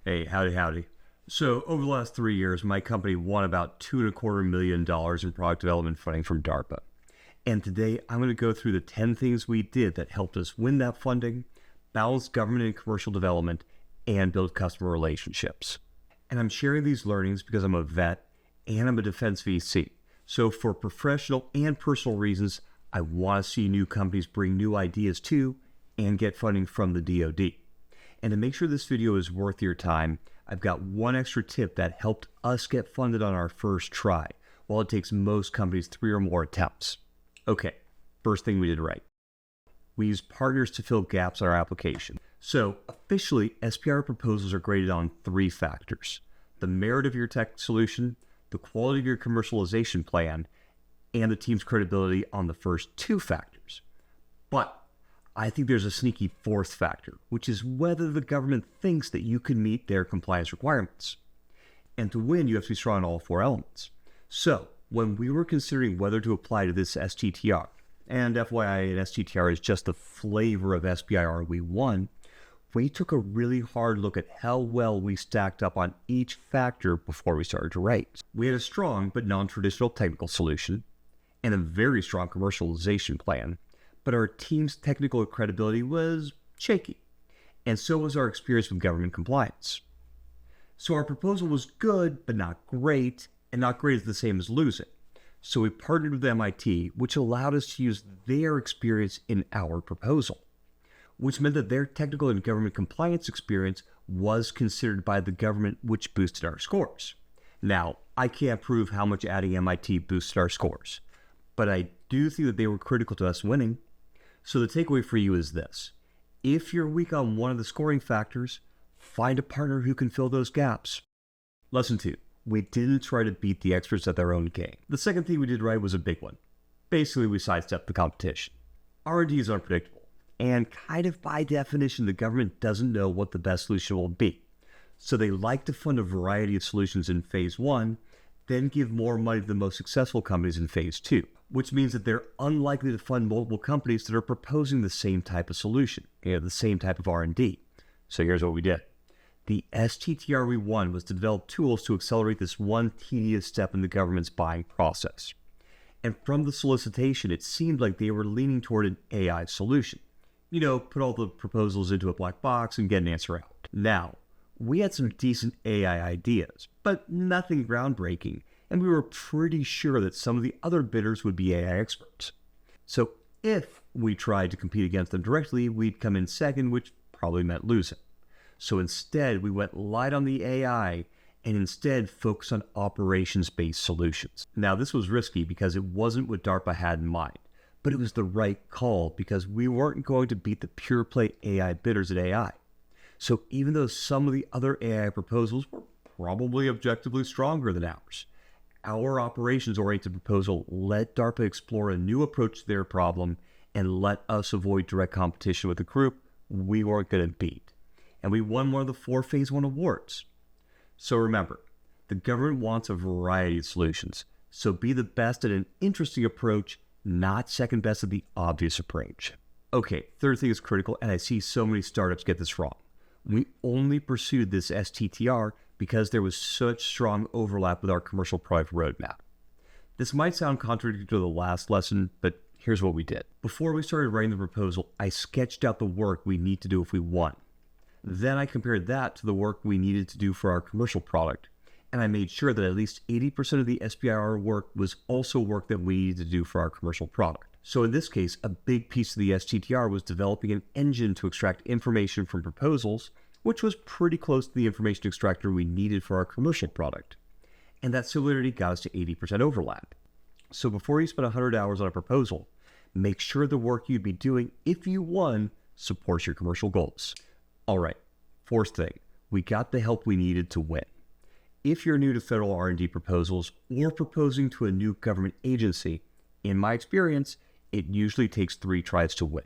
Hey, howdy, howdy. So, over the last 3 years, my company won about $2.25 million in product development funding from DARPA. And today, I'm going to go through the 10 things we did that helped us win that funding, balance government and commercial development, and build customer relationships. And I'm sharing these learnings because I'm a vet and I'm a defense VC. So, for professional and personal reasons, I want to see new companies bring new ideas to and get funding from the DoD. And to make sure this video is worth your time, I've got one extra tip that helped us get funded on our first try, while it takes most companies 3 or more attempts. Okay, first thing we did right. We used partners to fill gaps on our application. So officially, SPR proposals are graded on 3 factors: the merit of your tech solution, the quality of your commercialization plan, and the team's credibility on the first 2 factors. But I think there's a sneaky 4th factor, which is whether the government thinks that you can meet their compliance requirements. And to win, you have to be strong on all 4 elements. So, when we were considering whether to apply to this STTR, and FYI, an STTR is just the flavor of SBIR we won, we took a really hard look at how well we stacked up on each factor before we started to rate. We had a strong but non-traditional technical solution, and a very strong commercialization plan, but our team's technical credibility was shaky, and so was our experience with government compliance. So our proposal was good, but not great, and not great is the same as losing. So we partnered with MIT, which allowed us to use their experience in our proposal, which meant that their technical and government compliance experience was considered by the government, which boosted our scores. Now, I can't prove how much adding MIT boosted our scores, but I do think that they were critical to us winning. So the takeaway for you is this: if you're weak on one of the scoring factors, find a partner who can fill those gaps. Lesson 2, we didn't try to beat the experts at their own game. The second thing we did right was a big one. Basically, we sidestepped the competition. R&D is unpredictable, and kind of by definition, the government doesn't know what the best solution will be. So they like to fund a variety of solutions in phase 1, then give more money to the most successful companies in phase 2. Which means that they're unlikely to fund multiple companies that are proposing the same type of solution, the same type of R&D. So here's what we did. The STTR we won was to develop tools to accelerate this one tedious step in the government's buying process. And from the solicitation, it seemed like they were leaning toward an AI solution. Put all the proposals into a black box and get an answer out. Now, we had some decent AI ideas, but nothing groundbreaking. And we were pretty sure that some of the other bidders would be AI experts. So if we tried to compete against them directly, we'd come in second, which probably meant losing. So instead, we went light on the AI and instead focused on operations-based solutions. Now, this was risky because it wasn't what DARPA had in mind, but it was the right call because we weren't going to beat the pure-play AI bidders at AI. So even though some of the other AI proposals were probably objectively stronger than ours, our operations-oriented proposal let DARPA explore a new approach to their problem and let us avoid direct competition with a group we weren't going to beat. And we won one of the 4 Phase 1 awards. So remember, the government wants a variety of solutions, so be the best at an interesting approach, not second best at the obvious approach. Okay, third thing is critical, and I see so many startups get this wrong. We only pursued this STTR because there was such strong overlap with our commercial product roadmap. This might sound contradictory to the last lesson, but here's what we did. Before we started writing the proposal, I sketched out the work we need to do if we won. Then I compared that to the work we needed to do for our commercial product, and I made sure that at least 80% of the SBIR work was also work that we needed to do for our commercial product. So in this case, a big piece of the STTR was developing an engine to extract information from proposals, which was pretty close to the information extractor we needed for our commercial product. And that similarity got us to 80% overlap. So before you spend 100 hours on a proposal, make sure the work you'd be doing if you won supports your commercial goals. All right, 4th thing, we got the help we needed to win. If you're new to federal R&D proposals or proposing to a new government agency, in my experience, it usually takes 3 tries to win.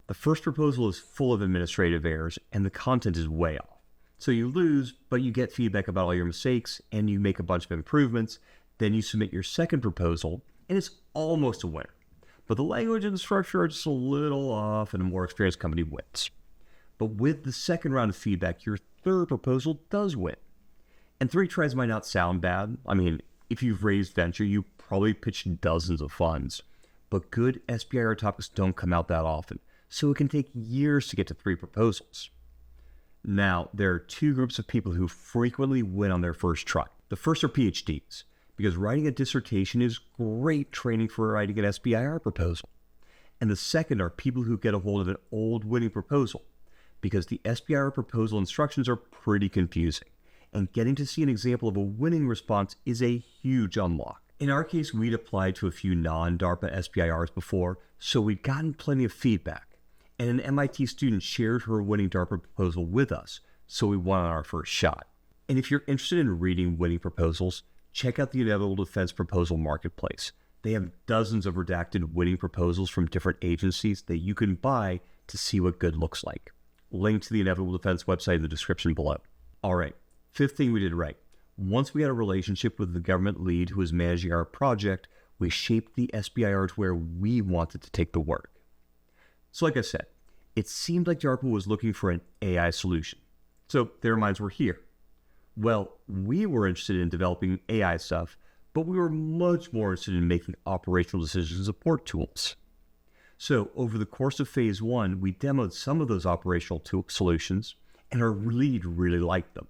The first proposal is full of administrative errors and the content is way off. So you lose, but you get feedback about all your mistakes and you make a bunch of improvements. Then you submit your second proposal and it's almost a winner. But the language and the structure are just a little off and a more experienced company wins. But with the second round of feedback, your third proposal does win. And 3 tries might not sound bad. I mean, if you've raised venture, you probably pitched dozens of funds. But good SBIR topics don't come out that often, so it can take years to get to 3 proposals. Now, there are 2 groups of people who frequently win on their first try. The first are PhDs, because writing a dissertation is great training for writing an SBIR proposal. And the second are people who get a hold of an old winning proposal, because the SBIR proposal instructions are pretty confusing, and getting to see an example of a winning response is a huge unlock. In our case, we'd applied to a few non-DARPA SBIRs before, so we'd gotten plenty of feedback, and an MIT student shared her winning DARPA proposal with us, so we won on our first shot. And if you're interested in reading winning proposals, check out the Inevitable Defense Proposal Marketplace. They have dozens of redacted winning proposals from different agencies that you can buy to see what good looks like. Link to the Inevitable Defense website in the description below. All right, 5th thing we did right. Once we had a relationship with the government lead who was managing our project, we shaped the SBIR to where we wanted to take the work. So like I said, it seemed like DARPA was looking for an AI solution. So their minds were here. Well, we were interested in developing AI stuff, but we were much more interested in making operational decision support tools. So over the course of phase 1, we demoed some of those operational solutions, and our lead really liked them.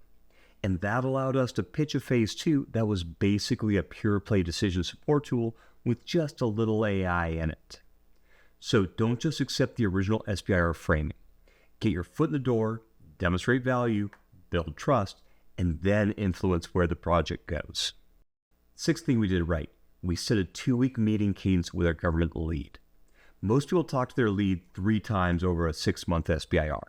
And that allowed us to pitch a phase 2 that was basically a pure play decision support tool with just a little AI in it. So don't just accept the original SBIR framing. Get your foot in the door, demonstrate value, build trust, and then influence where the project goes. 6th thing we did right, we set a 2-week meeting cadence with our government lead. Most people talk to their lead 3 times over a 6-month SBIR.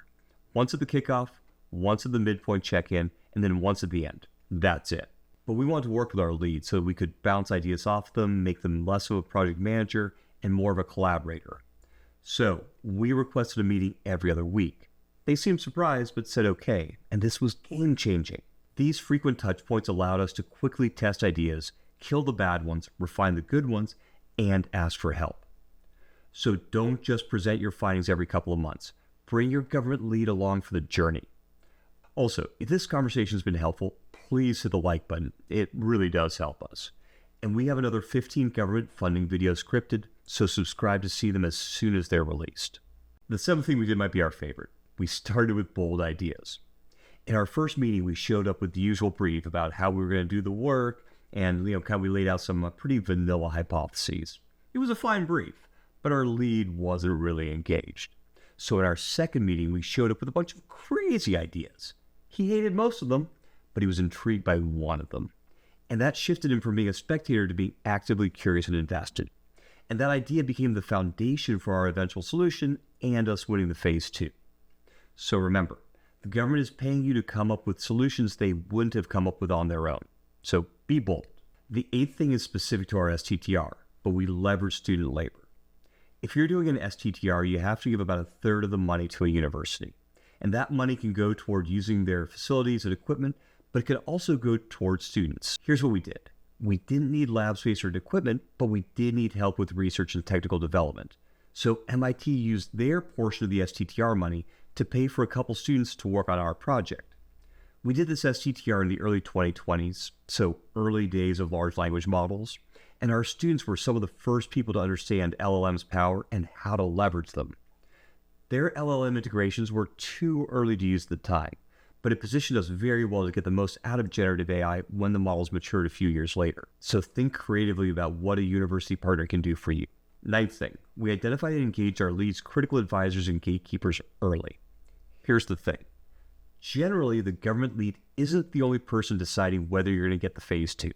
Once at the kickoff, once at the midpoint check-in, and then once at the end. That's it. But we wanted to work with our lead so we could bounce ideas off them, make them less of a project manager and more of a collaborator. So we requested a meeting every other week. They seemed surprised but said okay, and this was game-changing. These frequent touch points allowed us to quickly test ideas, kill the bad ones, refine the good ones, and ask for help. So don't just present your findings every couple of months. Bring your government lead along for the journey. Also, if this conversation has been helpful, please hit the like button. It really does help us. And we have another 15 government funding videos scripted, so subscribe to see them as soon as they're released. The 7th thing we did might be our favorite. We started with bold ideas. In our first meeting, we showed up with the usual brief about how we were going to do the work, and we laid out some pretty vanilla hypotheses. It was a fine brief, but our lead wasn't really engaged. So in our second meeting, we showed up with a bunch of crazy ideas. He hated most of them, but he was intrigued by one of them. And that shifted him from being a spectator to being actively curious and invested. And that idea became the foundation for our eventual solution and us winning the phase 2. So remember, the government is paying you to come up with solutions they wouldn't have come up with on their own. So be bold. The 8th thing is specific to our STTR, but we leverage student labor. If you're doing an STTR, you have to give about 1/3 of the money to a university. And that money can go toward using their facilities and equipment, but it can also go towards students. Here's what we did. We didn't need lab space or equipment, but we did need help with research and technical development. So MIT used their portion of the STTR money to pay for a couple students to work on our project. We did this STTR in the early 2020s, so early days of large language models, and our students were some of the first people to understand LLM's power and how to leverage them. Their LLM integrations were too early to use at the time, but it positioned us very well to get the most out of generative AI when the models matured a few years later. So think creatively about what a university partner can do for you. 9th thing, we identified and engaged our lead's critical advisors and gatekeepers early. Here's the thing. Generally, the government lead isn't the only person deciding whether you're going to get the phase 2.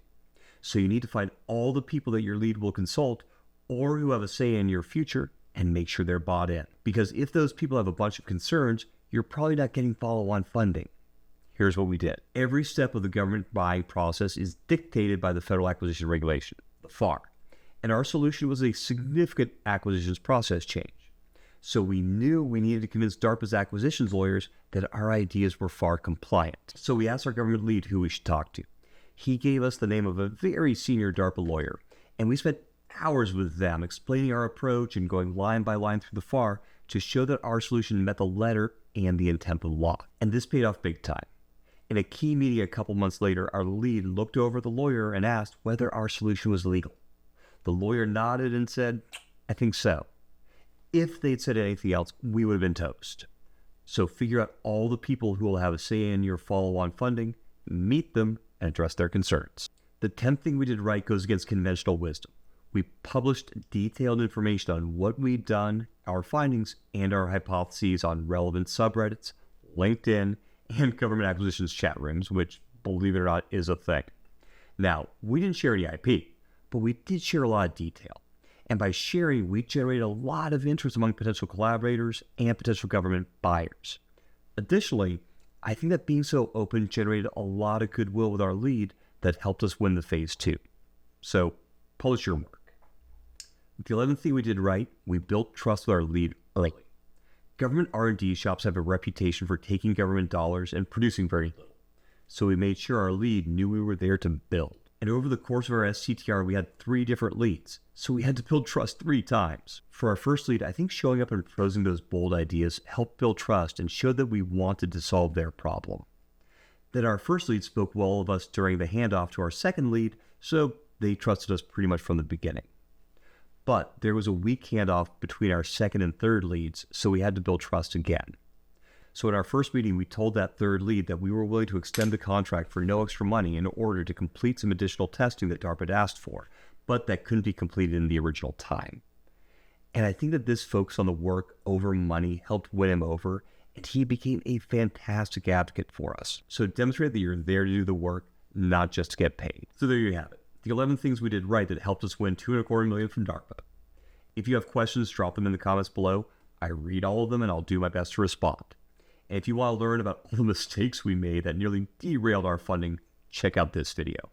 So you need to find all the people that your lead will consult or who have a say in your future and make sure they're bought in. Because if those people have a bunch of concerns, you're probably not getting follow-on funding. Here's what we did. Every step of the government buying process is dictated by the Federal Acquisition Regulation, the FAR. And our solution was a significant acquisitions process change. So we knew we needed to convince DARPA's acquisitions lawyers that our ideas were FAR compliant. So we asked our government lead who we should talk to. He gave us the name of a very senior DARPA lawyer, and we spent hours with them explaining our approach and going line by line through the FAR to show that our solution met the letter and the intent of the law. And this paid off big time. In a key meeting a couple months later, our lead looked over at the lawyer and asked whether our solution was legal. The lawyer nodded and said, "I think so." If they'd said anything else, we would have been toast. So figure out all the people who will have a say in your follow-on funding, meet them, and address their concerns. The 10th thing we did right goes against conventional wisdom. We published detailed information on what we'd done, our findings, and our hypotheses on relevant subreddits, LinkedIn, and government acquisitions chat rooms, which, believe it or not, is a thing. Now, we didn't share any IP, but we did share a lot of detail. And by sharing, we generated a lot of interest among potential collaborators and potential government buyers. Additionally, I think that being so open generated a lot of goodwill with our lead that helped us win the phase 2. So, publish your work. The 11th thing we did right, we built trust with our lead early. Government R&D shops have a reputation for taking government dollars and producing very little. So we made sure our lead knew we were there to build. And over the course of our STTR, we had 3 different leads. So we had to build trust 3 times. For our first lead, I think showing up and proposing those bold ideas helped build trust and showed that we wanted to solve their problem. Then our first lead spoke well of us during the handoff to our second lead, so they trusted us pretty much from the beginning. But there was a weak handoff between our second and third leads, so we had to build trust again. So in our first meeting, we told that third lead that we were willing to extend the contract for no extra money in order to complete some additional testing that DARPA had asked for, but that couldn't be completed in the original time. And I think that this focus on the work over money helped win him over, and he became a fantastic advocate for us. So demonstrate that you're there to do the work, not just to get paid. So there you have it. The 11 things we did right that helped us win $2.25 million from DARPA. If you have questions, drop them in the comments below. I read all of them and I'll do my best to respond. And if you want to learn about all the mistakes we made that nearly derailed our funding, check out this video.